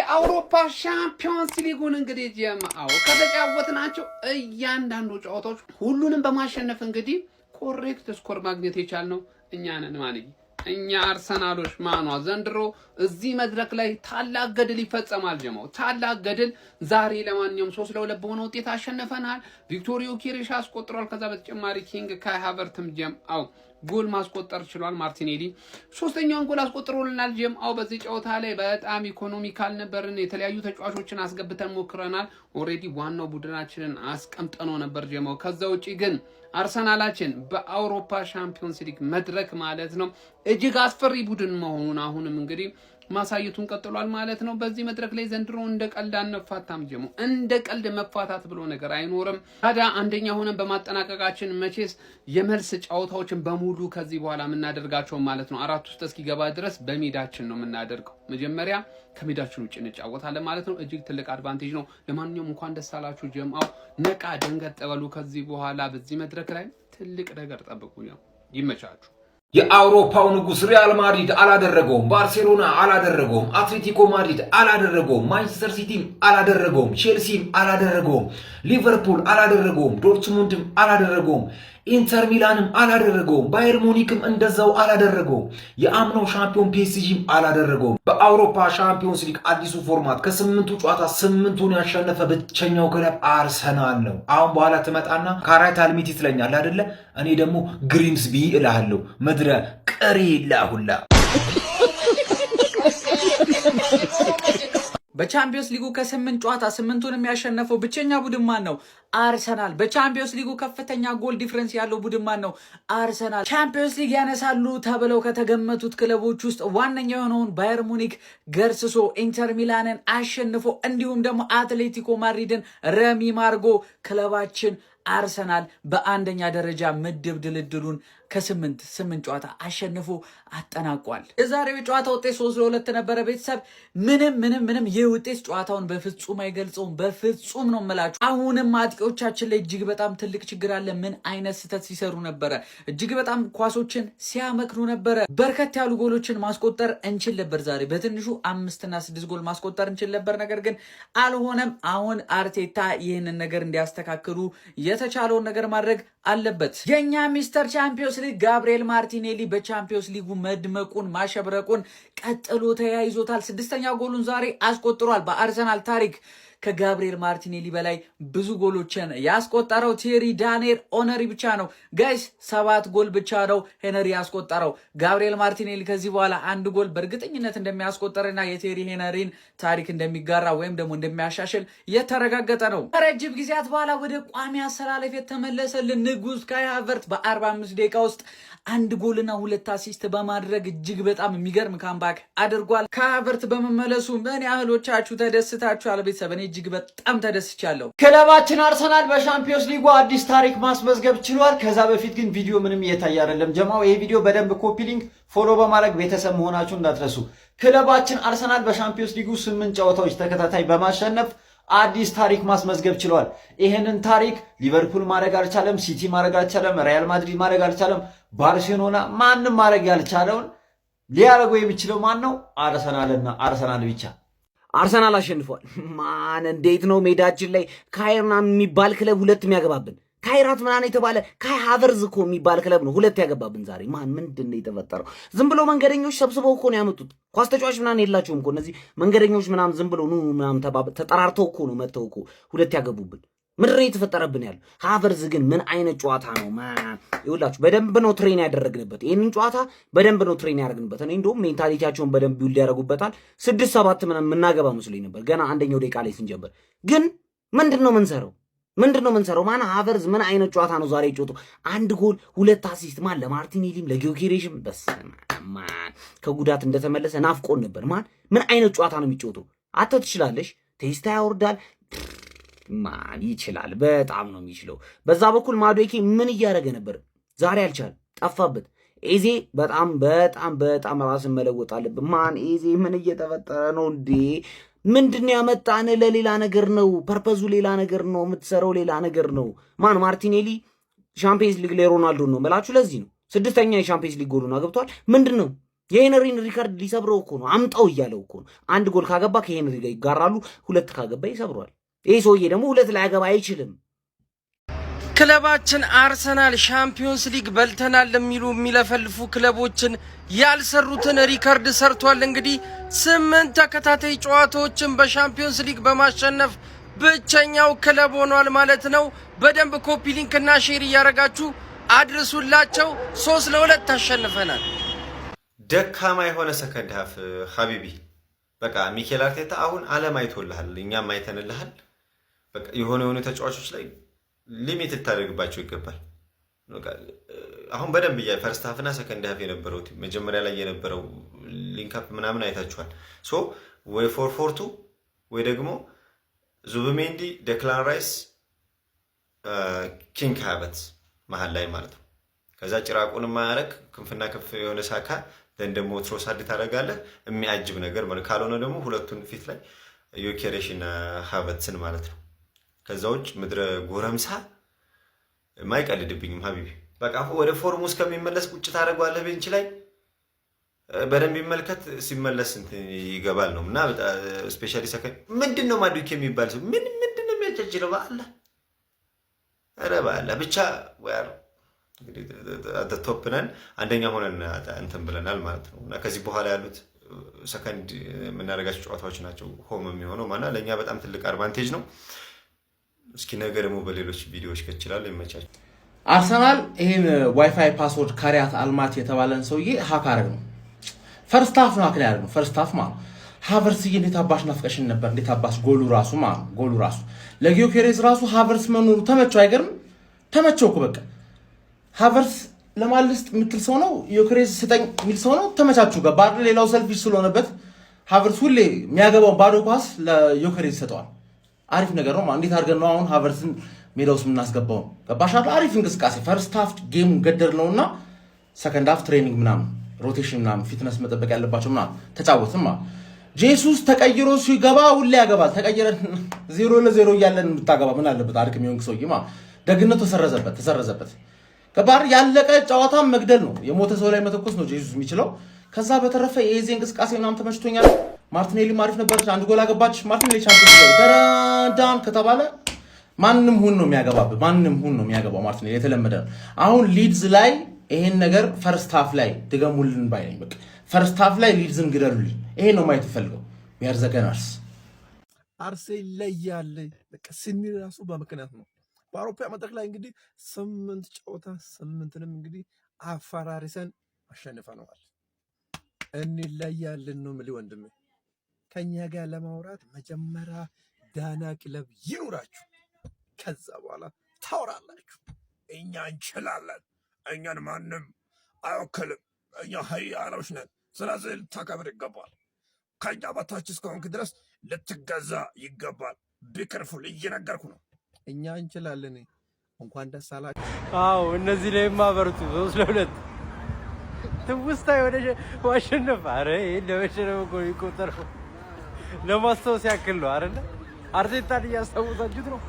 የአውሮፓ ሻምፒዮንስ ሊጉን እንግዲህ ጀማው ከተጫወትናቸው እያንዳንዱ ጨዋታዎች ሁሉንም በማሸነፍ እንግዲህ ኮሬክት ስኮር ማግኘት የቻልነው እኛ ነን ማለት እኛ አርሰናሎች ማኗ ዘንድሮ እዚህ መድረክ ላይ ታላቅ ገድል ይፈጸማል ጀማው ታላቅ ገድል ዛሬ ለማንኛውም 3-2 በሆነ ውጤት አሸንፈናል ቪክቶሪዮ ኬሬሽ አስቆጥሯል ከዛ በተጨማሪ ኪንግ ካይ ሃቨርትም ጀማው ጎል ማስቆጠር ችሏል ማርቲኔሊ ሶስተኛውን ጎል አስቆጥሮልናል ጀማው በዚህ ጨዋታ ላይ በጣም ኢኮኖሚካል ነበርን የተለያዩ ተጫዋቾችን አስገብተን ሞክረናል ኦሬዲ ዋናው ቡድናችንን አስቀምጠነው ነበር ጀማው ከዛ ውጪ ግን አርሰናላችን በአውሮፓ ሻምፒዮንስ ሊግ መድረክ ማለት ነው እጅግ አስፈሪ ቡድን መሆኑን አሁንም እንግዲህ ማሳየቱን ቀጥሏል ማለት ነው በዚህ መድረክ ላይ ዘንድሮ እንደ ቀልድ አንፋታም ጀሞ እንደ ቀልድ መፋታት ብሎ ነገር አይኖርም ታዲያ አንደኛ ሆነን በማጠናቀቃችን መቼስ የመልስ ጨዋታዎችን በሙሉ ከዚህ በኋላ የምናደርጋቸው ማለት ነው አራት ውስጥ እስኪገባ ድረስ በሜዳችን ነው የምናደርገው መጀመሪያ ከሜዳችን ውጭ እንጫወታለን ማለት ነው እጅግ ትልቅ አድቫንቴጅ ነው ለማንኛውም እንኳን ደስ አላችሁ ጀማው ነቃ ደንገጥ በሉ ከዚህ በኋላ በዚህ መድረክ ላይ ትልቅ ነገር ጠብቁ ነው ይመቻችሁ የአውሮፓው ንጉስ ሪያል ማድሪድ አላደረገውም ባርሴሎና አላደረገውም አትሌቲኮ ማድሪድ አላደረገውም ማንቸስተር ሲቲም አላደረገውም ቼልሲም አላደረገውም ሊቨርፑል አላደረገውም ዶርትሙንድም አላደረገውም ኢንተር ሚላንም አላደረገውም ባየር ሙኒክም እንደዛው አላደረገውም የአምናው ሻምፒዮን ፒኤስጂም አላደረገውም በአውሮፓ ሻምፒዮንስ ሊግ አዲሱ ፎርማት ከ8ቱ ጨዋታ 8ቱን ያሸነፈ ብቸኛው ክለብ አርሰናል ነው አሁን በኋላ ትመጣና ካራታ አልሚቲ ትለኛለህ አይደለ እኔ ደግሞ ግሪምስቢ እልሃለሁ ምድረ ቀሪላ ሁላ በቻምፒዮንስ ሊጉ ከ8 ጨዋታ 8ቱንም ያሸነፈው ብቸኛ ቡድን ማን ነው አርሰናል በቻምፒዮንስ ሊጉ ከፍተኛ ጎል ዲፈረንስ ያለው ቡድን ማን ነው አርሰናል ቻምፒዮንስ ሊግ ያነሳሉ ተብለው ከተገመቱት ክለቦች ውስጥ ዋነኛው የሆነውን ባየር ሙኒክ ገርስሶ ኢንተር ሚላንን አሸንፎ እንዲሁም ደግሞ አትሌቲኮ ማድሪድን ረሚ ማርጎ ክለባችን አርሰናል በአንደኛ ደረጃ ምድብ ድልድሉን ከ8 ጨዋታ አሸንፎ አጠናቋል የዛሬው ጨዋታ ውጤት 3-2 ነበረ ቤተሰብ ምንም ይህ ውጤት ጨዋታውን በፍጹም አይገልጸውም በፍጹም ነው የምላችሁ አሁንም አጥቂዎቻችን ላይ እጅግ በጣም ትልቅ ችግር አለ ምን አይነት ስህተት ሲሰሩ ነበረ እጅግ በጣም ኳሶችን ሲያመክኑ ነበረ በርከት ያሉ ጎሎችን ማስቆጠር እንችል ነበር ዛሬ በትንሹ 5 እና 6 ጎል ማስቆጠር እንችል ነበር ነገር ግን አልሆነም አሁን አርቴታ ይህንን ነገር እንዲያስተካክሉ የተቻለውን ነገር ማድረግ አለበት የኛ ሚስተር ቻምፒዮንስ ሊግ ጋብሪኤል ማርቲኔሊ በቻምፒዮንስ ሊጉ መድመቁን ማሸብረቁን ቀጥሎ ተያይዞታል 6ኛ ጎሉን ዛሬ አስቆጥሯል በአርሰናል ታሪክ ከጋብሪኤል ማርቲኔሊ በላይ ብዙ ጎሎችን ያስቆጠረው ቴሪ ዳንኤል ኦነሪ ብቻ ነው ጋይስ 7 ጎል ብቻ ነው ሄነሪ ያስቆጠረው ጋብሪኤል ማርቲኔሊ ከዚህ በኋላ 1 ጎል በእርግጠኝነት እንደሚያስቆጠርና የቴሪ ሄነሪን ታሪክ እንደሚጋራ ወይም ደግሞ እንደሚያሻሽል የተረጋገጠ ነው ከረጅም ጊዜያት በኋላ ወደ ቋሚ አሰላለፍ የተመለሰልን ንጉስ ካይ ሃቨርት በ45 ደቂቃ ውስጥ 1 ጎልና 2 አሲስት በማድረግ እጅግ በጣም የሚገርም ካምባክ አድርጓል ካቨርት በመመለሱ ምን ያህሎቻችሁ ተደስታችኋል ቤተሰብ እኔ እጅግ በጣም ተደስቻለሁ ክለባችን አርሰናል በሻምፒዮንስ ሊጉ አዲስ ታሪክ ማስመዝገብ ችሏል ከዛ በፊት ግን ቪዲዮ ምንም እየታየ አይደለም ጀማው ይሄ ቪዲዮ በደንብ ኮፒ ሊንክ ፎሎ በማድረግ ቤተሰብ መሆናችሁ እንዳትረሱ ክለባችን አርሰናል በሻምፒዮንስ ሊጉ 8 ጨዋታዎች ተከታታይ በማሸነፍ አዲስ ታሪክ ማስመዝገብ ችሏል ይሄንን ታሪክ ሊቨርፑል ማድረግ አልቻለም ሲቲ ማድረግ አልቻለም ሪያል ማድሪድ ማድረግ አልቻለም ባርሴሎና ማንንም ማድረግ ያልቻለውን ሊያደርገው የሚችለው ማን ነው አርሰናልና አርሰናል ብቻ አርሰናል አሸንፏል ማን እንዴት ነው ሜዳችን ላይ ካይርናን የሚባል ክለብ ሁለት የሚያገባብን ካይራት ምናምን የተባለ ካይ ሃቨርዝ እኮ የሚባል ክለብ ነው ሁለት ያገባብን ዛሬ ማን ምንድነው የተፈጠረው ዝም ብሎ መንገደኞች ሰብስበው እኮ ነው ያመጡት ኳስ ተጫዋች ምናምን የላቸውም እኮ እነዚህ መንገደኞች ምናምን ዝም ብሎ ነው ምናምን ተጠራርተው እኮ ነው መተው እኮ ሁለት ያገቡብን ምንድነው የተፈጠረብን ያለው ሃቨርዝ ግን ምን አይነት ጨዋታ ነው ይውላችሁ በደንብ ነው ትሬን ያደረግንበት ይሄንን ጨዋታ በደንብ ነው ትሬን ያደረግንበት እኔ እንደውም ሜንታሊቲያቸውን በደንብ ቢውልድ ያደርጉበታል 6-7 ምናምን ምናገባ መስሎኝ ነበር ገና አንደኛው ደቂቃ ላይ ስንጀምር ግን ምንድነው ምንሰራው ማን ሃቨርዝ ምን አይነት ጨዋታ ነው ዛሬ ጨዋታው 1 ጎል 2 አሲስት ማን ለማርቲኔሊም ለጊዮኬሬሽም በስማ ከጉዳት እንደተመለሰ ናፍቆን ነበር ማን ምን አይነት ጨዋታ ነው የሚጫወተው አተ ትችላለሽ ቴስታ ያወርዳል ማን ይችላል በጣም ነው የሚችለው በዛ በኩል ማዶኬ ምን እያደረገ ነበር ዛሬ አልቻል ጠፋበት ኤዜ በጣም ራስን መለወጥ አለበት ማን ኤዜ ምን እየተፈጠረ ነው እንዴ ምንድነው ያመጣነ ለሌላ ነገር ነው ፐርፐዙ ሌላ ነገር ነው የምትሰራው ሌላ ነገር ነው ማን ማርቲኔሊ ሻምፒዮንስ ሊግ ላይ ሮናልዶ ነው መላችሁ ለዚህ ነው 6ኛ የሻምፒዮንስ ሊግ ጎሉን አግብቷል ምንድነው የሄንሪን ሪከርድ ሊሰብረው እኮ ነው። አምጣው እያለው እኮ ነው። አንድ ጎል ካገባ ከሄንሪ ጋር ይጋራሉ። 2 ካገባ ይሰብሯል። ይሄ ሰውዬ ደግሞ 2 ላይ ያገባ አይችልም። ክለባችን አርሰናል ሻምፒዮንስ ሊግ በልተናል የሚሉ የሚለፈልፉ ክለቦችን ያልሰሩትን ሪከርድ ሰርቷል። እንግዲህ 8 ተከታታይ ጨዋታዎችን በሻምፒዮንስ ሊግ በማሸነፍ ብቸኛው ክለብ ሆኗል ማለት ነው። በደንብ ኮፒ ሊንክ እና ሼር እያደረጋችሁ አድርሱላቸው። 3-2 ታሸንፈናል። ደካማ የሆነ ሰከንድ ሀፍ ሀቢቢ በቃ ሚኬል አርቴታ አሁን ዓለም አይቶልሃል፣ እኛም አይተንልሃል። በቃ የሆነ ተጫዋቾች ላይ ሊሚት ታደርግባቸው ይገባል። አሁን በደንብ ፈርስት ሀፍና ሰከንድ ሀፍ የነበረው መጀመሪያ ላይ የነበረው ሊንክ አፕ ምናምን አይታችኋል። ሶ ወይ 4-4-2 ወይ ደግሞ ዙቢሜንዲ፣ ዴክላን ራይስ፣ ኪንግ ሃቨርትዝ መሀል ላይ ማለት ነው። ከዛ ጭራቁን ማያረግ ክንፍና ከፍ የሆነ ሳካ ደን ደግሞ ትሮሳርድ ታደርጋለህ የሚያጅብ ነገር ማለት ካልሆነ ደግሞ ሁለቱን ፊት ላይ ዮኬሬሽ እና ሃቨርትዝን ማለት ነው። ከዛ ውጭ ምድረ ጎረምሳ ማይቀልድብኝም ሀቢቢ በቃ ወደ ፎርሙ እስከሚመለስ ቁጭ ታደርገዋለህ ቤንች ላይ በደንብ ይመልከት ሲመለስ ይገባል ነው። እና ስፔሻሊ ሰከንድ ምንድነው ማዱኬ የሚባል ሰው ምንድነው የሚያጨጭለው በአላህ ኧረ በአላህ ብቻ ወያር እንግዲህ ቶፕ ነን አንደኛ ሆነን እንትን ብለናል ማለት ነው። እና ከዚህ በኋላ ያሉት ሰከንድ የምናደርጋቸው ጨዋታዎች ናቸው ሆም የሚሆነው ማለት ለእኛ በጣም ትልቅ አድቫንቴጅ ነው። እስኪ ነገ ደግሞ በሌሎች ቪዲዮዎች ከችላል ይመቻች። አርሰናል ይሄን ዋይፋይ ፓስወርድ ካሪያት አልማት የተባለን ሰውዬ ሀክ አረግ ነው። ፈርስት ሃፍ ነው አክላ ያደርገው ፈርስት ሃፍ ማለት ሃቨርትዝ እንዴት አባሽ ናፍቀሽን ነበር እንዴት አባሽ ጎሉ ራሱ ማለት ጎሉ ራሱ ለጊዮኬሬዝ ራሱ ሃቨርትዝ መኖሩ ተመቸው አይገርም? ተመቸው እኮ በቃ ሃቨርትዝ ለማልስት የምትል ሰው ነው ጊዮኬሬዝ ስጠኝ የሚል ሰው ነው። ተመቻችሁ ገባ አይደል? ሌላው ሰልፊሽ ስለሆነበት ሃቨርትዝ ሁሌ የሚያገባው ባዶ ኳስ ለጊዮኬሬዝ ይሰጠዋል። አሪፍ ነገር ነው። እንዴት አድርገን ነው አሁን ሃቨርትዝን ሜዳው ውስጥ የምናስገባው? ገባሽ አይደል? አሪፍ እንቅስቃሴ ፈርስት ሃፍ ጌሙን ገደል ነውና ሰከንድ ሃፍ ትሬኒንግ ምናምን ሮቴሽን ምናምን ፊትነስ መጠበቅ ያለባቸው ምናምን ተጫወትም ማለት ጄሱስ ተቀይሮ ሲገባ ሁሌ ያገባል። ተቀይረን 0-0 እያለን የምታገባ ምን አለበት? አድክም ይሆን ሰውዬ ማለት ደግነቱ ተሰረዘበት። ገባር ያለቀ ጨዋታ መግደል ነው። የሞተ ሰው ላይ መተኮስ ነው ጄሱስ የሚችለው። ከዛ በተረፈ የኤዜ እንቅስቃሴ ምናምን ተመችቶኛል። ማርቲኔሊ ማሪፍ ነበረች፣ አንድ ጎል አገባች። ማርቲኔሊ ቻምፒዮንስ ሊግ ተራዳን ከተባለ ማንም ሁን ነው የሚያገባው። ማርቲኔሊ የተለመደ ነው። አሁን ሊድዝ ላይ ይሄን ነገር ፈርስት ሃፍ ላይ ድገሙልን ባይነኝ። በቃ ፈርስት ሃፍ ላይ ሊድዝን ግደሉልኝ። ይሄ ነው ማየት ፈልገው። ዊአር ዘ ገነርስ። አርሴ ይለያል። በቃ ስኒ ራሱ በምክንያት ነው። በአውሮፓ መድረክ ላይ እንግዲህ 8 ጨዋታ 8ንም እንግዲህ አፈራርሰን አሸንፈነዋል። እንለያለን ነው የምልህ ወንድሜ። ከኛ ጋር ለማውራት መጀመሪያ ዳና ክለብ ይኑራችሁ፣ ከዛ በኋላ ታወራላችሁ። እኛ እንችላለን፣ እኛን ማንም አይወክልም፣ እኛ ኃያሎች ነን። ስለዚህ ልታከብር ይገባል። ከኛ በታች እስከሆንክ ድረስ ልትገዛ ይገባል። ቢከርፉል እየነገርኩ ነው። እኛ እንችላለን። እንኳን ደስ አላችሁ። አዎ እነዚህ ላይ ማበርቱ 3-2 ትውስታ ወደ ማሸነፍ። አረ ይሄ ለመሸነፍ እኮ ይቆጠር ለማስታወስ ያክል ነው አይደል? አርቴታን እያስታወሳችሁት ነው።